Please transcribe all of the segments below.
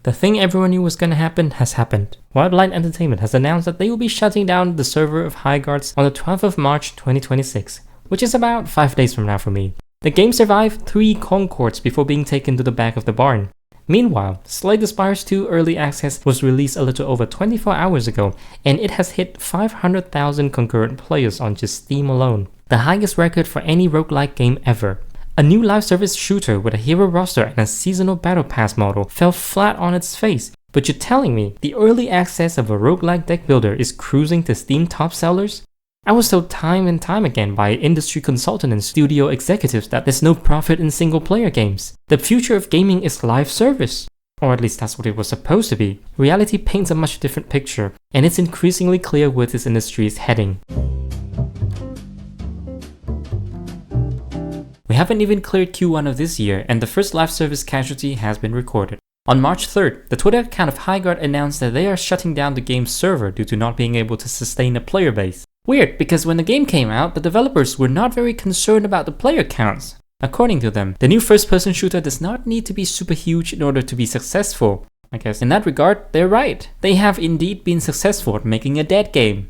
The thing everyone knew was gonna happen has happened. Wildlight Entertainment has announced that they will be shutting down the server of highguards on the 12th of March 2026, which is about 5 days from now for me. The game survived 3 concords before being taken to the back of the barn. Meanwhile, Slay the Spires 2 Early Access was released a little over 24 hours ago, and it has hit 500,000 concurrent players on just Steam alone, the highest record for any roguelike game ever. A new live service shooter with a hero roster and a seasonal battle pass model fell flat on its face, but you're telling me the early access of a roguelike deck builder is cruising to Steam top sellers? I was told time and time again by industry consultant and studio executives that there's no profit in single player games. The future of gaming is live service. Or at least that's what it was supposed to be. Reality paints a much different picture, and it's increasingly clear where this industry is heading. We haven't even cleared Q1 of this year, and the first live service casualty has been recorded. On March 3rd, the Twitter account of highguard announced that they are shutting down the game's server due to not being able to sustain a player base. Weird, because when the game came out, the developers were not very concerned about the player counts. According to them, the new first-person shooter does not need to be super huge in order to be successful. I guess in that regard, they're right. They have indeed been successful at making a dead game.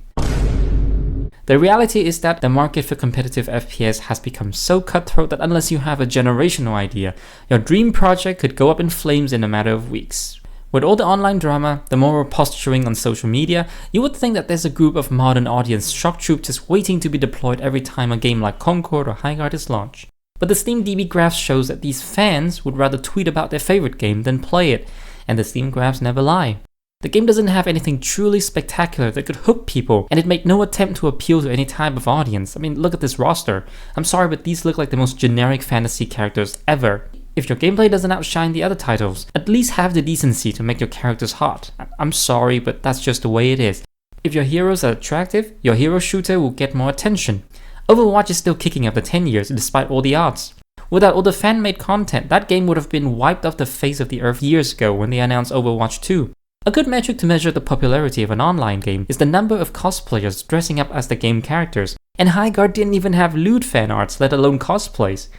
The reality is that the market for competitive FPS has become so cutthroat that unless you have a generational idea, your dream project could go up in flames in a matter of weeks. With all the online drama, the moral posturing on social media, you would think that there's a group of modern audience shock troops just waiting to be deployed every time a game like Concord or highguard is launched. But the Steam DB graph shows that these fans would rather tweet about their favorite game than play it, and the Steam graphs never lie. The game doesn't have anything truly spectacular that could hook people, and it made no attempt to appeal to any type of audience. I mean, look at this roster. I'm sorry, but these look like the most generic fantasy characters ever. If your gameplay doesn't outshine the other titles, at least have the decency to make your characters hot. I'm sorry, but that's just the way it is. If your heroes are attractive, your hero shooter will get more attention. Overwatch is still kicking after 10 years despite all the odds. Without all the fan-made content, that game would have been wiped off the face of the earth years ago when they announced Overwatch 2. A good metric to measure the popularity of an online game is the number of cosplayers dressing up as the game characters, and highguard didn't even have lewd fan arts, let alone cosplays.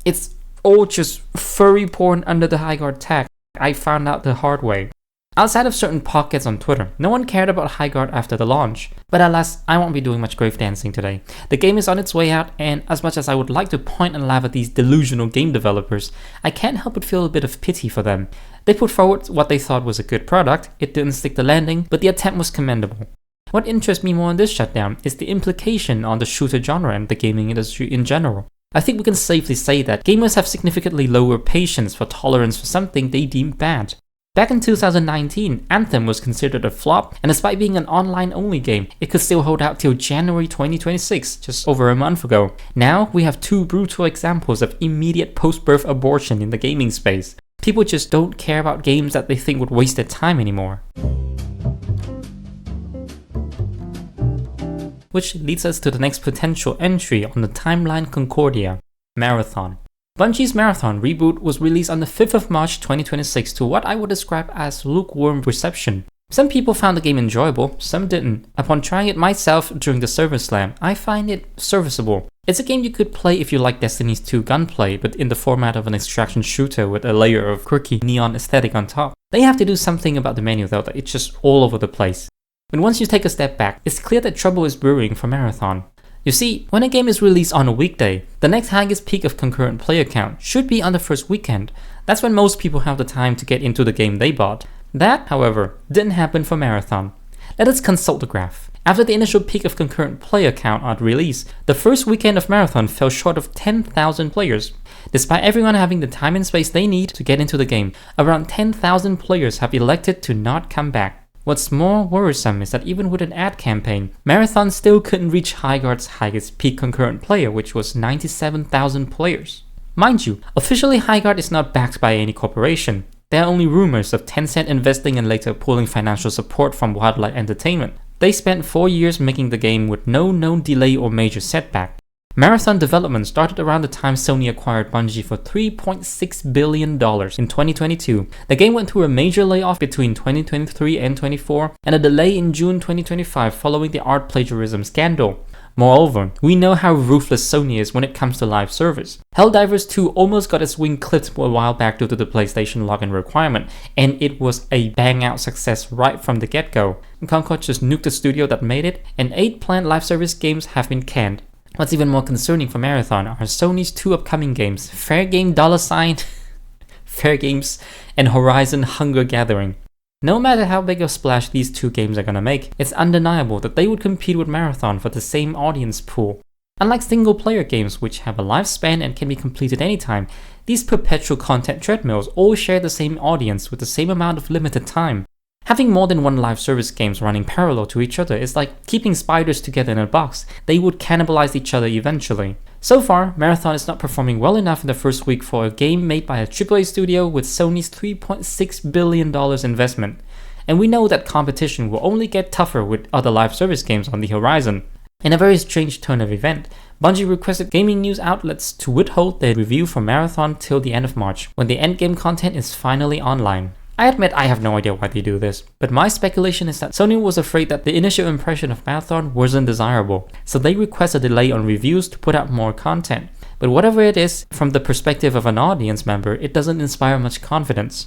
It's all just furry porn under the highguard tag. I found out the hard way. Outside of certain pockets on Twitter, no one cared about highguard after the launch. But alas, I won't be doing much grave dancing today. The game is on its way out, and as much as I would like to point and laugh at these delusional game developers, I can't help but feel a bit of pity for them. They put forward what they thought was a good product, it didn't stick the landing, but the attempt was commendable. What interests me more in this shutdown is the implication on the shooter genre and the gaming industry in general. I think we can safely say that gamers have significantly lower patience for tolerance for something they deem bad. Back in 2019, Anthem was considered a flop, and despite being an online-only game, it could still hold out till January 2026, just over a month ago. Now, we have 2 brutal examples of immediate post-birth abortion in the gaming space. People just don't care about games that they think would waste their time anymore. Which leads us to the next potential entry on the timeline Concordia, Marathon. Bungie's Marathon reboot was released on the 5th of March 2026 to what I would describe as lukewarm reception. Some people found the game enjoyable, some didn't. Upon trying it myself during the server slam, I find it serviceable. It's a game you could play if you like Destiny's 2 gunplay, but in the format of an extraction shooter with a layer of quirky neon aesthetic on top. They have to do something about the menu though, that it's just all over the place. But once you take a step back, it's clear that trouble is brewing for Marathon. You see, when a game is released on a weekday, the next highest peak of concurrent player count should be on the first weekend. That's when most people have the time to get into the game they bought. That, however, didn't happen for Marathon. Let us consult the graph. After the initial peak of concurrent player count at release, the first weekend of Marathon fell short of 10,000 players. Despite everyone having the time and space they need to get into the game, around 10,000 players have elected to not come back. What's more worrisome is that even with an ad campaign, Marathon still couldn't reach highguard's highest peak concurrent player, which was 97,000 players. Mind you, officially highguard is not backed by any corporation. There are only rumors of Tencent investing and later pulling financial support from Wildlight Entertainment. They spent 4 years making the game with no known delay or major setback. Marathon development started around the time Sony acquired Bungie for $3.6 billion in 2022. The game went through a major layoff between 2023 and 2024, and a delay in June 2025 following the art plagiarism scandal. Moreover, we know how ruthless Sony is when it comes to live service. Helldivers 2 almost got its wing clipped a while back due to the PlayStation login requirement, and it was a bang-out success right from the get-go. Concord just nuked the studio that made it, and 8 planned live service games have been canned. What's even more concerning for Marathon are Sony's 2 upcoming games, Fair Game $, Fair Games, and Horizon Hunger Gathering. No matter how big a splash these 2 games are gonna make, it's undeniable that they would compete with Marathon for the same audience pool. Unlike single-player games which have a lifespan and can be completed anytime, these perpetual content treadmills all share the same audience with the same amount of limited time. Having more than one live service games running parallel to each other is like keeping spiders together in a box. They would cannibalize each other eventually. So far, Marathon is not performing well enough in the first week for a game made by a AAA studio with Sony's $3.6 billion investment. And we know that competition will only get tougher with other live service games on the horizon. In a very strange turn of event, Bungie requested gaming news outlets to withhold their review for Marathon till the end of March, when the endgame content is finally online. I admit I have no idea why they do this, but my speculation is that Sony was afraid that the initial impression of Marathon wasn't desirable, so they request a delay on reviews to put out more content. But whatever it is, from the perspective of an audience member, it doesn't inspire much confidence.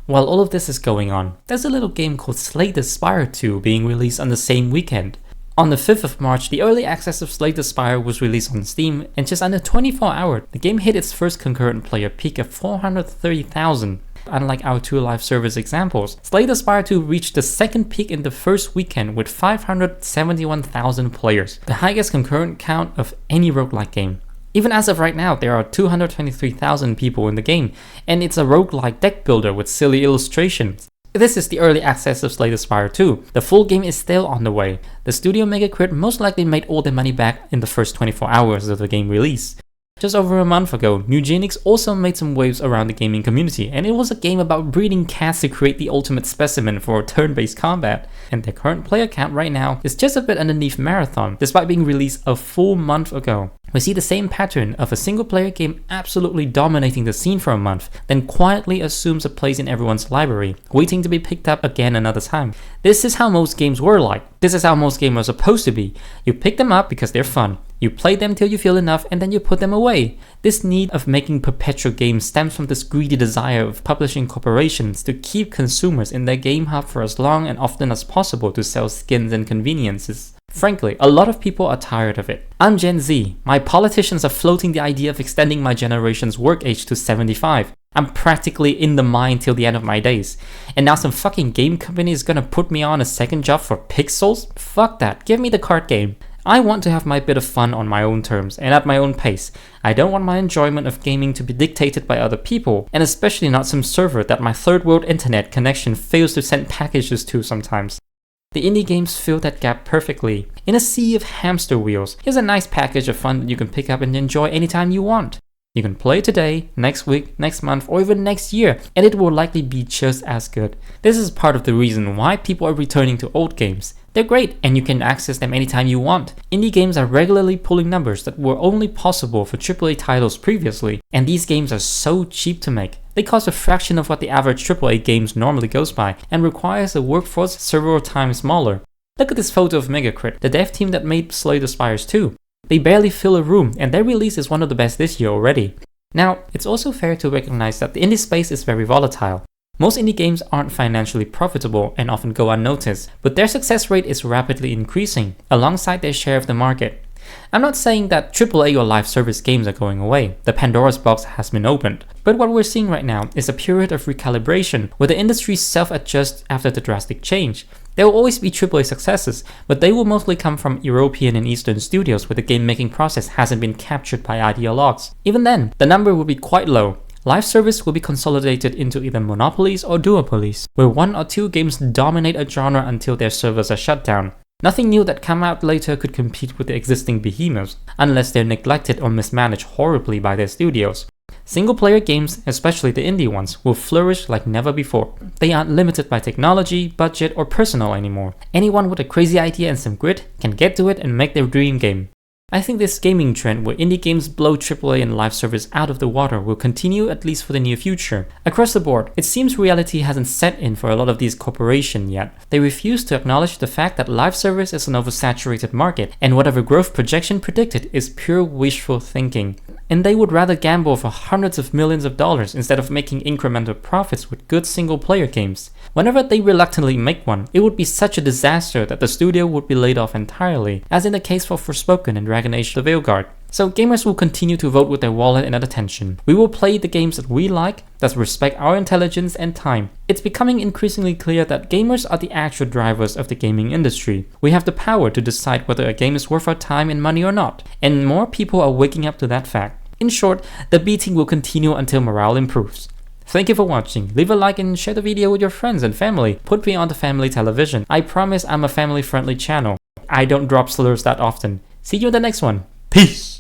While all of this is going on, there's a little game called Slay the Spire 2 being released on the same weekend. On the 5th of March, the early access of Slay the Spire was released on Steam, and just under 24 hours, the game hit its first concurrent player peak of 430,000. Unlike our 2 live service examples, Slay the Spire 2 reached the second peak in the first weekend with 571,000 players, the highest concurrent count of any roguelike game. Even as of right now, there are 223,000 people in the game, and it's a roguelike deck builder with silly illustrations. This is the early access of Slay the Spire 2. The full game is still on the way. The studio Megacrit most likely made all their money back in the first 24 hours of the game release. Just over a month ago, Nugenix also made some waves around the gaming community, and it was a game about breeding cats to create the ultimate specimen for turn-based combat. And their current player count right now is just a bit underneath Marathon, despite being released a full month ago. We see the same pattern of a single-player game absolutely dominating the scene for a month, then quietly assumes a place in everyone's library, waiting to be picked up again another time. This is how most games were like. This is how most games are supposed to be. You pick them up because they're fun. You play them till you feel enough and then you put them away. This need of making perpetual games stems from this greedy desire of publishing corporations to keep consumers in their game hub for as long and often as possible to sell skins and conveniences. Frankly, a lot of people are tired of it. I'm Gen Z. My politicians are floating the idea of extending my generation's work age to 75. I'm practically in the mine till the end of my days. And now some fucking game company is gonna put me on a second job for pixels? Fuck that, give me the card game. I want to have my bit of fun on my own terms and at my own pace. I don't want my enjoyment of gaming to be dictated by other people, and especially not some server that my third world internet connection fails to send packages to sometimes. The indie games fill that gap perfectly. In a sea of hamster wheels, here's a nice package of fun that you can pick up and enjoy anytime you want. You can play today, next week, next month, or even next year, and it will likely be just as good. This is part of the reason why people are returning to old games. They're great, and you can access them anytime you want. Indie games are regularly pulling numbers that were only possible for AAA titles previously, and these games are so cheap to make. They cost a fraction of what the average AAA games normally goes by, and requires a workforce several times smaller. Look at this photo of Megacrit, the dev team that made Slay the Spires 2. They barely fill a room, and their release is one of the best this year already. Now, it's also fair to recognize that the indie space is very volatile. Most indie games aren't financially profitable and often go unnoticed, but their success rate is rapidly increasing, alongside their share of the market. I'm not saying that AAA or live service games are going away, the Pandora's box has been opened, but what we're seeing right now is a period of recalibration where the industry self-adjusts after the drastic change. There will always be AAA successes, but they will mostly come from European and Eastern studios where the game making process hasn't been captured by ideologues. Even then, the number will be quite low. Live service will be consolidated into either monopolies or duopolies, where 1 or 2 games dominate a genre until their servers are shut down. Nothing new that come out later could compete with the existing behemoths, unless they're neglected or mismanaged horribly by their studios. Single-player games, especially the indie ones, will flourish like never before. They aren't limited by technology, budget, or personnel anymore. Anyone with a crazy idea and some grit can get to it and make their dream game. I think this gaming trend where indie games blow AAA and live service out of the water will continue at least for the near future. Across the board, it seems reality hasn't set in for a lot of these corporations yet. They refuse to acknowledge the fact that live service is an oversaturated market, and whatever growth projection predicted is pure wishful thinking. And they would rather gamble for hundreds of millions of dollars instead of making incremental profits with good single-player games. Whenever they reluctantly make one, it would be such a disaster that the studio would be laid off entirely, as in the case for Forspoken and Dragon Age the Veilguard. So gamers will continue to vote with their wallet and attention. We will play the games that we like, that respect our intelligence and time. It's becoming increasingly clear that gamers are the actual drivers of the gaming industry. We have the power to decide whether a game is worth our time and money or not, and more people are waking up to that fact. In short, the beating will continue until morale improves. Thank you for watching. Leave a like and share the video with your friends and family. Put me on the family television. I promise I'm a family-friendly channel. I don't drop slurs that often. See you in the next one. Peace!